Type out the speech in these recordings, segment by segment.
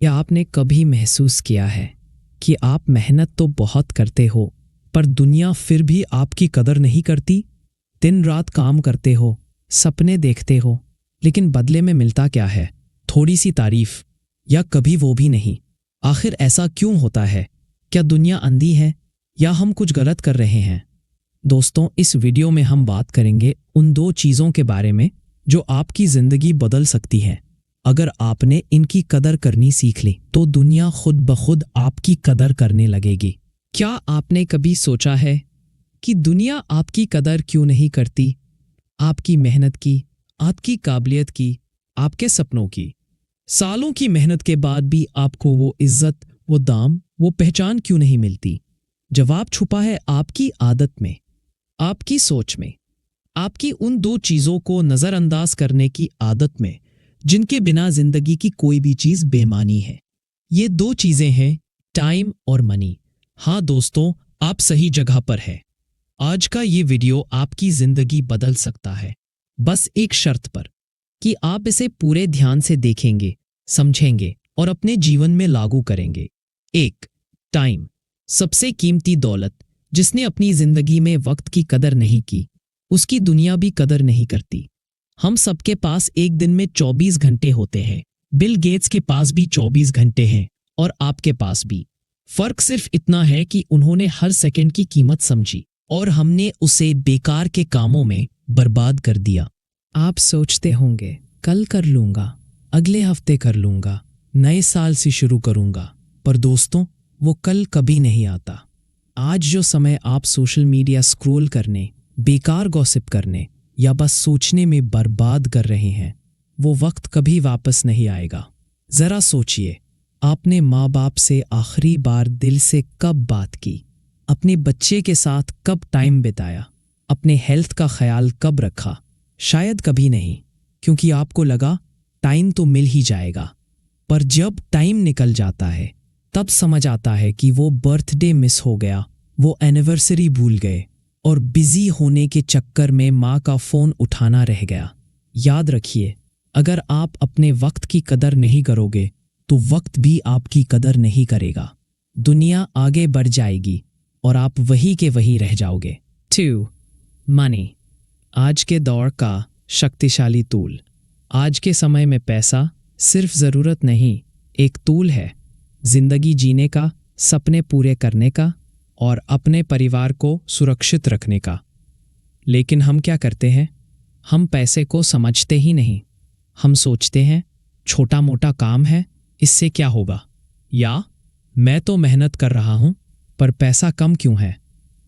या आपने कभी महसूस किया है कि आप मेहनत तो बहुत करते हो पर दुनिया फिर भी आपकी कदर नहीं करती? दिन रात काम करते हो, सपने देखते हो, लेकिन बदले में मिलता क्या है? थोड़ी सी तारीफ, या कभी वो भी नहीं। आखिर ऐसा क्यों होता है? क्या दुनिया अंधी है या हम कुछ गलत कर रहे हैं? दोस्तों, इस वीडियो में हम बात करेंगे उन दो चीज़ों के बारे में जो आपकी ज़िंदगी बदल सकती है। अगर आपने इनकी कदर करनी सीख ली तो दुनिया खुद ब खुद आपकी कदर करने लगेगी। क्या आपने कभी सोचा है कि दुनिया आपकी कदर क्यों नहीं करती? आपकी मेहनत की, आपकी काबिलियत की, आपके सपनों की। सालों की मेहनत के बाद भी आपको वो इज्जत, वो दाम, वो पहचान क्यों नहीं मिलती? जवाब छुपा है आपकी आदत में, आपकी सोच में, आपकी उन दो चीज़ों को नज़रअंदाज करने की आदत में जिनके बिना जिंदगी की कोई भी चीज़ बेमानी है। ये दो चीज़ें हैं टाइम और मनी। हाँ दोस्तों, आप सही जगह पर हैं। आज का ये वीडियो आपकी जिंदगी बदल सकता है, बस एक शर्त पर कि आप इसे पूरे ध्यान से देखेंगे, समझेंगे और अपने जीवन में लागू करेंगे। एक, टाइम, सबसे कीमती दौलत। जिसने अपनी जिंदगी में वक्त की कदर नहीं की, उसकी दुनिया भी कदर नहीं करती। हम सबके पास एक दिन में 24 घंटे होते हैं। बिल गेट्स के पास भी 24 घंटे हैं और आपके पास भी। फर्क सिर्फ इतना है कि उन्होंने हर सेकंड की कीमत समझी और हमने उसे बेकार के कामों में बर्बाद कर दिया। आप सोचते होंगे कल कर लूंगा, अगले हफ्ते कर लूंगा, नए साल से शुरू करूंगा, पर दोस्तों वो कल कभी नहीं आता। आज जो समय आप सोशल मीडिया स्क्रॉल करने, बेकार गॉसिप करने या बस सोचने में बर्बाद कर रहे हैं, वो वक्त कभी वापस नहीं आएगा। जरा सोचिए, आपने माँ बाप से आखिरी बार दिल से कब बात की? अपने बच्चे के साथ कब टाइम बिताया? अपने हेल्थ का ख्याल कब रखा? शायद कभी नहीं, क्योंकि आपको लगा टाइम तो मिल ही जाएगा। पर जब टाइम निकल जाता है तब समझ आता है कि वो बर्थडे मिस हो गया, वो एनिवर्सरी भूल गए और बिजी होने के चक्कर में माँ का फ़ोन उठाना रह गया। याद रखिए, अगर आप अपने वक्त की कदर नहीं करोगे तो वक्त भी आपकी कदर नहीं करेगा। दुनिया आगे बढ़ जाएगी और आप वही के वही रह जाओगे। 2. मनी, आज के दौर का शक्तिशाली टूल। आज के समय में पैसा सिर्फ ज़रूरत नहीं, एक टूल है जिंदगी जीने का, सपने पूरे करने का और अपने परिवार को सुरक्षित रखने का। लेकिन हम क्या करते हैं? हम पैसे को समझते ही नहीं। हम सोचते हैं छोटा मोटा काम है, इससे क्या होगा, या मैं तो मेहनत कर रहा हूं पर पैसा कम क्यों है?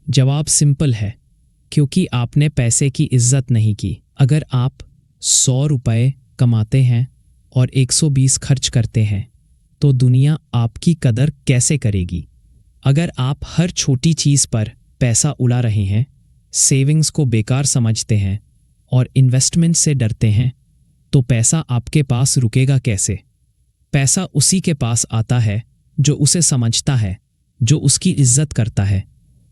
जवाब सिंपल है, क्योंकि आपने पैसे की इज्जत नहीं की। अगर आप 100 रुपये कमाते हैं और 120 खर्च करते हैं तो दुनिया आपकी कदर कैसे करेगी? अगर आप हर छोटी चीज़ पर पैसा उड़ा रहे हैं, सेविंग्स को बेकार समझते हैं और इन्वेस्टमेंट से डरते हैं, तो पैसा आपके पास रुकेगा कैसे? पैसा उसी के पास आता है जो उसे समझता है, जो उसकी इज्जत करता है,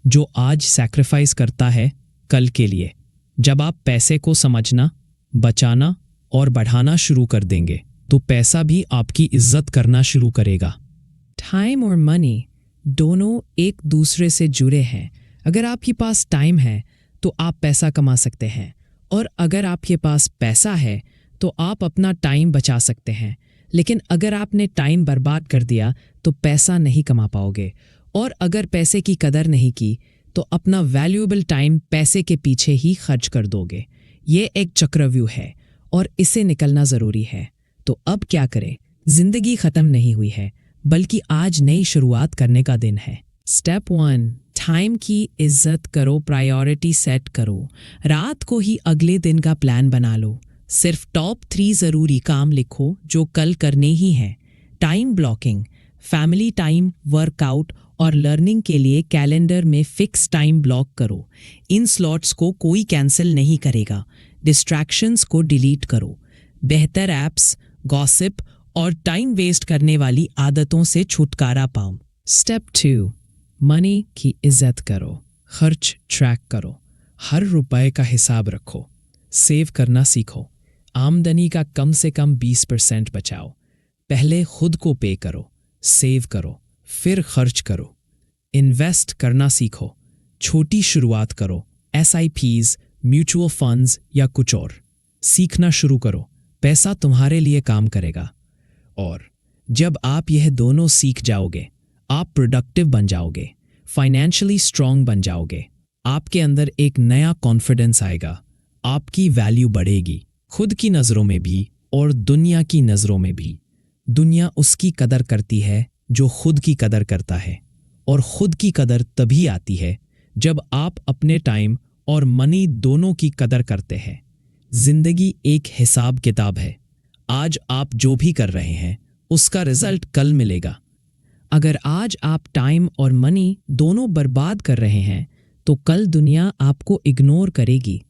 जो आज सैक्रिफाइस करता है कल के लिए। जब आप पैसे को समझना, बचाना और बढ़ाना शुरू कर देंगे तो पैसा भी आपकी इज्जत करना शुरू करेगा। टाइम और मनी दोनों एक दूसरे से जुड़े हैं। अगर आपके पास टाइम है तो आप पैसा कमा सकते हैं, और अगर आपके पास पैसा है तो आप अपना टाइम बचा सकते हैं। लेकिन अगर आपने टाइम बर्बाद कर दिया तो पैसा नहीं कमा पाओगे, और अगर पैसे की कदर नहीं की तो अपना वैल्यूएबल टाइम पैसे के पीछे ही खर्च कर दोगे। ये एक चक्रव्यूह है और इससे निकलना ज़रूरी है। तो अब क्या करें? जिंदगी ख़त्म नहीं हुई है, बल्कि आज नई शुरुआत करने का दिन है। स्टेप 1, टाइम की इज्जत करो, प्रायोरिटी सेट करो। रात को ही अगले दिन का प्लान बना लो। सिर्फ टॉप 3 ज़रूरी काम लिखो जो कल करने ही हैं। Time blocking, family time, workout और लर्निंग के लिए कैलेंडर में फिक्स टाइम ब्लॉक करो। इन स्लॉट्स को कोई कैंसिल नहीं करेगा। डिस्ट्रैक्शंस को डिलीट करो। बेहतर ऐप्स, गॉसिप और टाइम वेस्ट करने वाली आदतों से छुटकारा पाओ। स्टेप 2, मनी की इज्जत करो। खर्च ट्रैक करो। हर रुपए का हिसाब रखो। सेव करना सीखो। आमदनी का कम से कम 20% बचाओ। पहले खुद को पे करो, सेव करो, फिर खर्च करो। इन्वेस्ट करना सीखो, छोटी शुरुआत करो, SIPs, म्यूचुअल फंड्स या कुछ और। सीखना शुरू करो, पैसा तुम्हारे लिए काम करेगा। और जब आप यह दोनों सीख जाओगे, आप प्रोडक्टिव बन जाओगे, फाइनेंशियली स्ट्रांग बन जाओगे। आपके अंदर एक नया कॉन्फिडेंस आएगा, आपकी वैल्यू बढ़ेगी, खुद की नज़रों में भी और दुनिया की नज़रों में भी। दुनिया उसकी कदर करती है जो खुद की कदर करता है, और खुद की कदर तभी आती है जब आप अपने टाइम और मनी दोनों की कदर करते हैं। जिंदगी एक हिसाब किताब है। आज आप जो भी कर रहे हैं उसका रिजल्ट कल मिलेगा। अगर आज आप टाइम और मनी दोनों बर्बाद कर रहे हैं तो कल दुनिया आपको इग्नोर करेगी।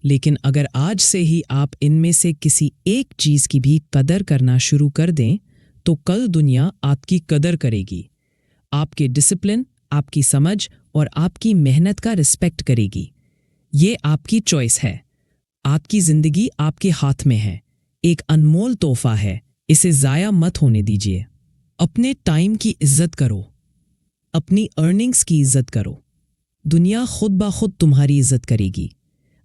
लेकिन अगर आज से ही आप इनमें से किसी एक चीज़ की भी कदर करना शुरू कर दें तो कल दुनिया आपकी कदर करेगी, आपके डिसिप्लिन, आपकी समझ और आपकी मेहनत का रिस्पेक्ट करेगी। ये आपकी चॉइस है। आपकी ज़िंदगी आपके हाथ में है, एक अनमोल तोहफा है, इसे ज़ाया मत होने दीजिए। अपने टाइम की इज्जत करो, अपनी अर्निंग्स की इज्जत करो। दुनिया खुद ब खुद तुम्हारी इज्जत करेगी।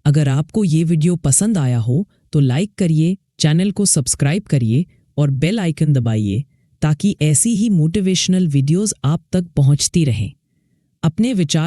अगर आपको ये वीडियो पसंद आया हो तो लाइक करिए, चैनल को सब्सक्राइब करिए और बेल आइकन दबाइए ताकि ऐसी ही मोटिवेशनल वीडियोस आप तक पहुंचती रहें। अपने विचार